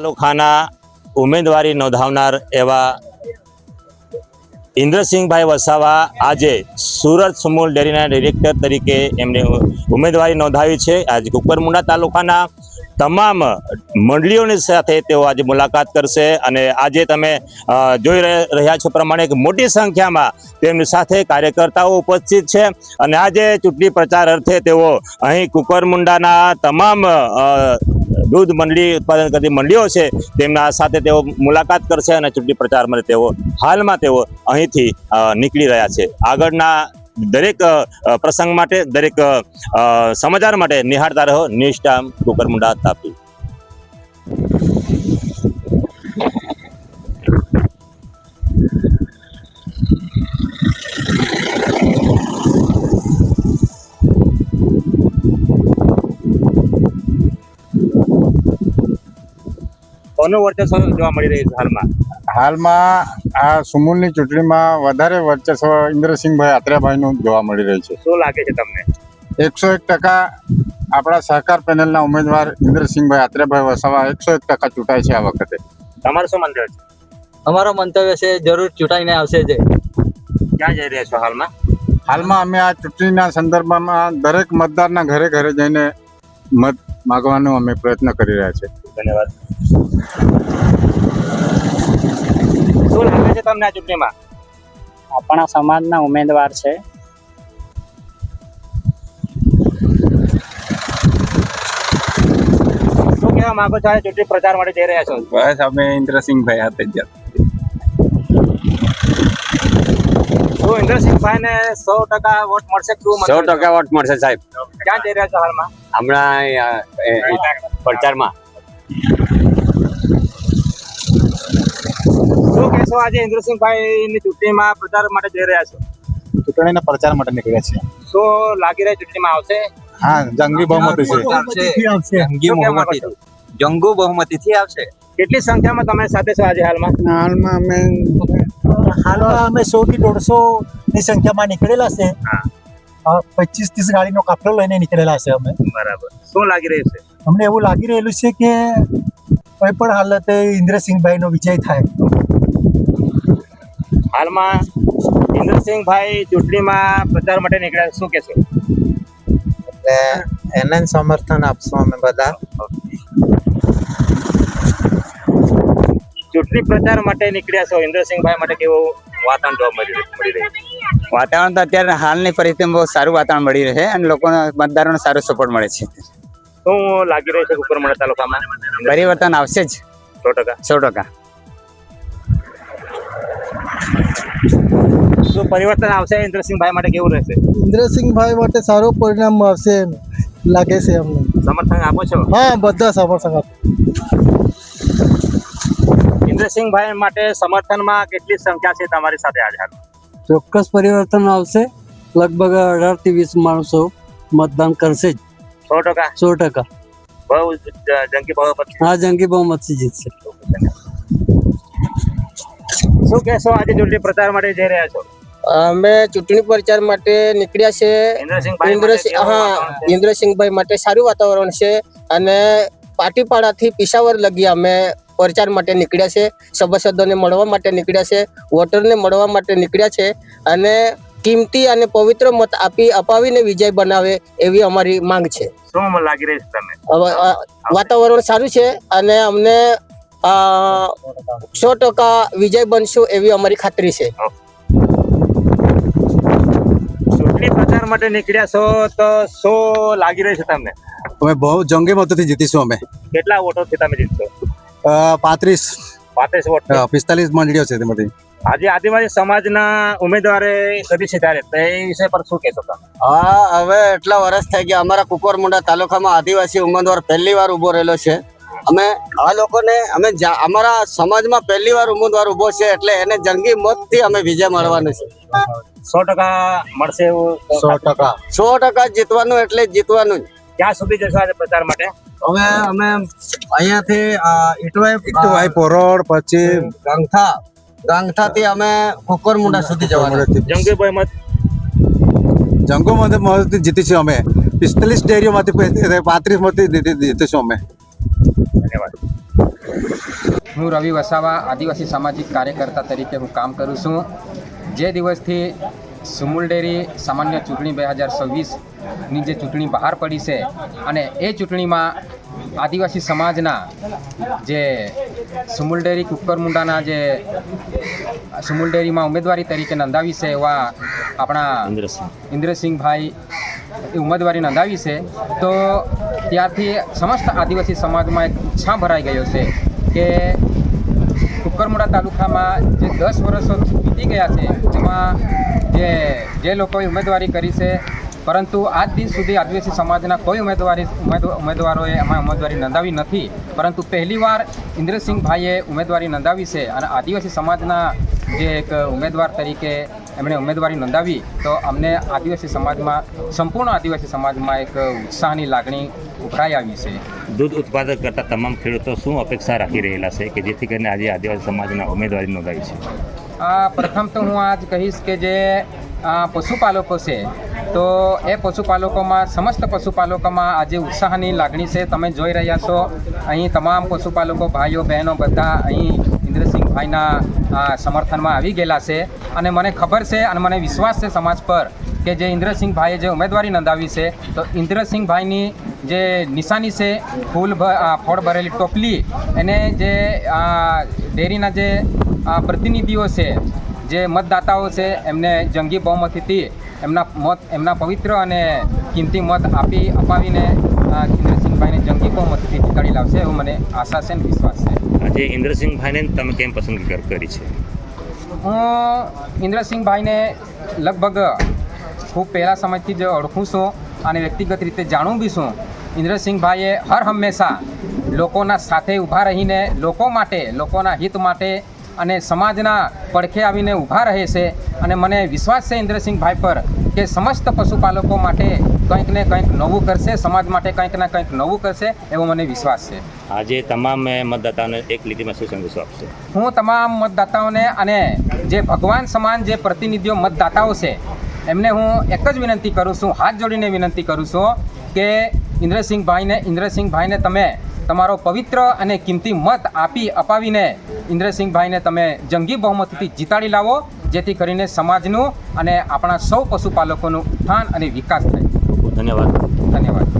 તાલુકાના ઉમેદવારી નોંધાવનાર એવા ઇન્દ્રસિંહભાઈ વસાવા આજે સુરત સુમૂલ ડેરીના ડિરેક્ટર તરીકે એમને ઉમેદવારી નોંધાવી છે। આજે કુકરમુંડા તાલુકાના તમામ મંડળીઓની સાથે તેઓ આજે મુલાકાત કરશે અને આજે તમે જોઈ રહ્યા છો પ્રમાણે મોટી સંખ્યામાં તેમની સાથે કાર્યકર્તાઓ ઉપસ્થિત છે અને આજે ચૂંટણી પ્રચાર અર્થે તેઓ અહીં કુકરમુંડાના તમામ દૂધ મંડળી ઉત્પાદન કરતી મંડળીઓ છે તેમના સાથે તેઓ મુલાકાત કરશે અને ચૂંટણી પ્રચાર માટે તેઓ હાલમાં તેઓ અહીંથી નીકળી રહ્યા છે। આગળના દરેક પ્રસંગ માટે દરેક સમાચાર માટે નિહાળતા રહો ન્યૂઝ ટાઈમ કુકરમુંડા તાપી। કોનું વર્ચસ્વ જોવા મળી રહ્યું છે હાલમાં આ સુમૂલની ચૂંટણીમાં વધારે વર્ચસ્વ ઇન્દ્રસિંહભાઈ આત્રેયાભાઈનું જોવા મળી રહ્યું છે। શું લાગે છે તમને? 101% આપણા સહકાર પેનલના ઉમેદવાર ઇન્દ્રસિંહભાઈ આત્રેયાભાઈ વસાવા 101% ચૂંટાય છે આ વખતે। તમારું શું મંતવ્ય છે? અમારો મંતવ્ય છે જરૂર ચૂંટાઈને આવશે જ। ક્યાં જઈ રહ્યા છો હાલમાં? હાલમાં અમે આ ચૂંટણીના સંદર્ભમાં દરેક મતદારના ઘરે ઘરે જઈને મત માગવાનો અમે પ્રયત્ન કરી રહ્યા છીએ। ધન્યવાદ। શું લાગે છે તમને આ ચૂંટણીમાં? આપણા સમાજના ઉમેદવાર છે। શું કહેવા માંગો છો? ચૂંટણી પ્રચાર માટે જઈ રહ્યા છો? બસ અમે ઇન્દ્રસિંહભાઈ હાથે જ શું ઇન્દ્રસિંહભાઈ ને 100% વોટ મળશે? 100% વોટ મળશે સાહેબ। ક્યાં જઈ રહ્યા છો હાલમાં? હમણાં પ્રચારમાં શું કહેશો? આજે ઇન્દ્રસિંહભાઈ ની ચૂંટણીમાં પ્રચાર માટે જઈ રહ્યા છો? ચૂંટણીના પ્રચાર માટે નીકળ્યા છીએ। શું લાગી રહ્યું ચૂંટણીમાં આવશે? હા, જંગી બહુમતી છે। જંગુ બહુમતીથી આવશે। કેટલી સંખ્યામાં તમે સાથે છો આજે હાલમાં? હાલમાં અમે 100 થી 150 ની સંખ્યામાં નીકળેલા છે। 25-30 ગાડીનો કાફલો લઈને નીકળેલા છે અમે। બરાબર। શું લાગી રહ્યું છે? અમને એવું લાગી રહેલું છે કે કોઈ પણ હાલતે ઇન્દ્રસિંહભાઈ નો વિજય થાય। હાલમાં ઇન્દ્રસિંહભાઈ ચૂંટણીમાં પ્રચાર માટે નીકળ્યા, શું કહેશો? એટલે એને સમર્થન આપશું અમે બધા। ચૂંટણી પ્રચાર માટે નીકળ્યા છો, ઇન્દ્રસિંહભાઈ માટે કેવું વાતાવરણ જોવા મળી રહ્યું? વાતાવરણ તો અત્યારે હાલની પરિસ્થિતિમાં બહુ સારું વાતાવરણ મળી રહે અને લોકોનો મતદારોનો સારો સપોર્ટ મળે છે। શું લાગી રહ્યું છે કુકરમુંડા તાલુકામાં? પરિવર્તન આવશે જ 100%। શું પરિવર્તન આવશે? ઇન્દ્રસિંહભાઈ માટે કેવું રહેશે? ઇન્દ્રસિંહભાઈ માટે સારું પરિણામ આવશે લાગે છે અમને। સમર્થન આપો છો? હા, બધા સમર્થન આપે। ઇન્દ્રસિંહભાઈ માટે સમર્થનમાં કેટલી સંખ્યા છે તમારી સાથે આજે હાલ? ચોક્કસ પરિવર્તન આવશે। લગભગ 18 થી 20 માણસો મતદાન કરશે જ। 100%? બહુ જંગી બહુમત? હા, જંગી બહુમતથી જીતશે। શું કહેશો? આજે ચૂંટણી પ્રચાર માટે જઈ રહ્યા છો? અમે ચૂંટણી પ્રચાર માટે નીકળ્યા છે। ઇન્દ્રસિંહભાઈ માટે સારું વાતાવરણ છે અને પાટીપાડાથી પિશાવર લગી અમે પ્રચાર માટે નીકળ્યા છે। સભાસદોને મળવા માટે નીકળ્યા છે, વોટરને મળવા માટે નીકળ્યા છે અને કિંમતી અને પવિત્ર મત અપાવીને વિજય બનાવે એવી અમારી માંગ છે। શું લાગી રહ્યું છે તમને? વાતાવરણ સારું છે અને અમને 100% વિજય બનશું એવી અમારી ખાતરી છે। ચૂંટણી પ્રચાર માટે નીકળ્યા છો તો શું લાગી રહ્યું છે તમને? અમે બહુ જંગી મતોથી જીતીશું અમે। કેટલા વોટોથી તમે જીતશો? 35 વોટ? 45 મંડળીઓ છે તેમાંથી। આજે આદિવાસી સમાજના ઉમેદવારે સદી સિધારે તે વિષય પર શું કહેશો તમે? હા, હવે એટલા વર્ષ થઈ ગયા અમારા કુકરમુંડા તાલુકામાં આદિવાસી ઉમેદવાર પહેલી વાર ઉભો રહેલો છે। અમે આ લોકોને અમારા સમાજમાં પહેલી વાર ઉમેદવાર ઉભો છે એટલે એને જંગી મતથી અમે વિજય મળવાનું છે। 100% મળશે એવું? 100% જીતવાનું એટલે જીતવાનું જ। ક્યાં સુધી જશો આજે પ્રચાર માટે? અમે અહીંયાથી ઇટવાઈ પોરોડ પછી ગાંગઠાથી અમે કુકરમુંડા સુધી જવાનું। જંગી બહુમત? જંગોમાંથી જીતીશું અમે। 45 ડેરીઓમાંથી 35 માંથી જીતીશું અમે। ધન્યવાદ। હું રવિ વસાવા આદિવાસી સામાજિક કાર્યકર્તા તરીકે હું કામ કરું છું. જે દિવસથી સુમુલ ડેરી સામાન્ય ચૂંટણી 2026ની જે ચૂંટણી બહાર પડી છે અને એ ચૂંટણીમાં આદિવાસી સમાજના જે સુમુલ ડેરી કુકરમુંડાના જે સુમુલ ડેરીમાં ઉમેદવારી તરીકે નોંધાવી છે એવા આપણા ઇન્દ્રસિંહભાઈ એ ઉમેદવારી નોંધાવી છે, તો ત્યારથી સમસ્ત આદિવાસી સમાજમાં એક ઉત્સાહ ભરાઈ ગયો છે કે કુકરમુંડા તાલુકામાં જે 10 વર્ષો વીતી ગયા છે જેમાં જે લોકોએ ઉમેદવારી કરી છે, પરંતુ આજ દિન સુધી આદિવાસી સમાજના કોઈ ઉમેદવારોએ એમાં ઉમેદવારી નોંધાવી નથી. પરંતુ પહેલીવાર ઇન્દ્રસિંહભાઈએ ઉમેદવારી નોંધાવી છે અને આદિવાસી સમાજના જે એક ઉમેદવાર તરીકે એમણે ઉમેદવારી નોંધાવી, તો અમને આદિવાસી સમાજમાં સંપૂર્ણ આદિવાસી સમાજમાં એક ઉત્સાહની લાગણી ઉભરાઈ આવી છે. દૂધ ઉત્પાદક કરતા તમામ ખેડૂતો શું અપેક્ષા રાખી રહેલા છે કે જેથી કરીને આજે આદિવાસી સમાજના ઉમેદવારી નોંધાવી છે? પ્રથમ તો હું આજ કહીશ કે જે પશુપાલકો છે, તો એ પશુપાલકોમાં સમસ્ત પશુપાલકોમાં આજે ઉત્સાહની લાગણી છે. તમે જોઈ રહ્યા છો અહીં તમામ પશુપાલકો ભાઈઓ બહેનો બધા અહીં ઇન્દ્રસિંહભાઈના સમર્થનમાં આવી ગયેલા છે અને મને ખબર છે અને મને વિશ્વાસ છે સમાજ પર કે જે ઇન્દ્રસિંહભાઈએ જે ઉમેદવારી નોંધાવી છે, તો ઇન્દ્રસિંહભાઈની જે નિશાની છે ફળ ભરેલી ટોપલી, એને જે ડેરીના જે પ્રતિનિધિઓ છે, જે મતદાતાઓ છે, એમને જંગી બહુમતીથી એમના પવિત્ર અને કિંમતી મત અપાવીને ઇન્દ્રસિંહભાઈને જંગી બહુમતીથી જીતાડી લાવશે એવું મને આશા છે અને વિશ્વાસ છે. આજે ઇન્દ્રસિંહભાઈને તમે કેમ પસંદગી કરી છે? હું ઇન્દ્રસિંહભાઈને લગભગ ખૂબ પહેલા સમયથી જ ઓળખું છું અને વ્યક્તિગત રીતે જાણું બી છું. ઇન્દ્રસિંહભાઈએ હર હંમેશા લોકોના સાથે ઊભા રહીને લોકો માટે, લોકોના હિત માટે અને સમાજના પડખે આવીને ઊભા રહે છે અને મને વિશ્વાસ છે ઇન્દ્રસિંહભાઈ પર કે સમસ્ત પશુપાલકો માટે કંઈક ને કંઈક નવું કરશે, સમાજ માટે કંઈક ને કંઈક નવું કરશે એવો મને વિશ્વાસ છે. આજે તમામ મતદાતાઓને એક લીટીમાં શું સંદેશો આપશે? હું તમામ મતદાતાઓને અને જે ભગવાન સમાન જે પ્રતિનિધિઓ મતદાતાઓ છે એમને હું એક જ વિનંતી કરું છું, હાથ જોડીને વિનંતી કરું છું કે ઇન્દ્રસિંહભાઈને તમે તમારો પવિત્ર અને કિંમતી મત અપાવીને ઇન્દ્રસિંહભાઈને તમે જંગી બહુમતીથી જીતાડી લાવો, જેથી કરીને સમાજનું અને આપણા સૌ પશુપાલકોનું ઉત્થાન અને વિકાસ થાય. ધન્યવાદ. ધન્યવાદ.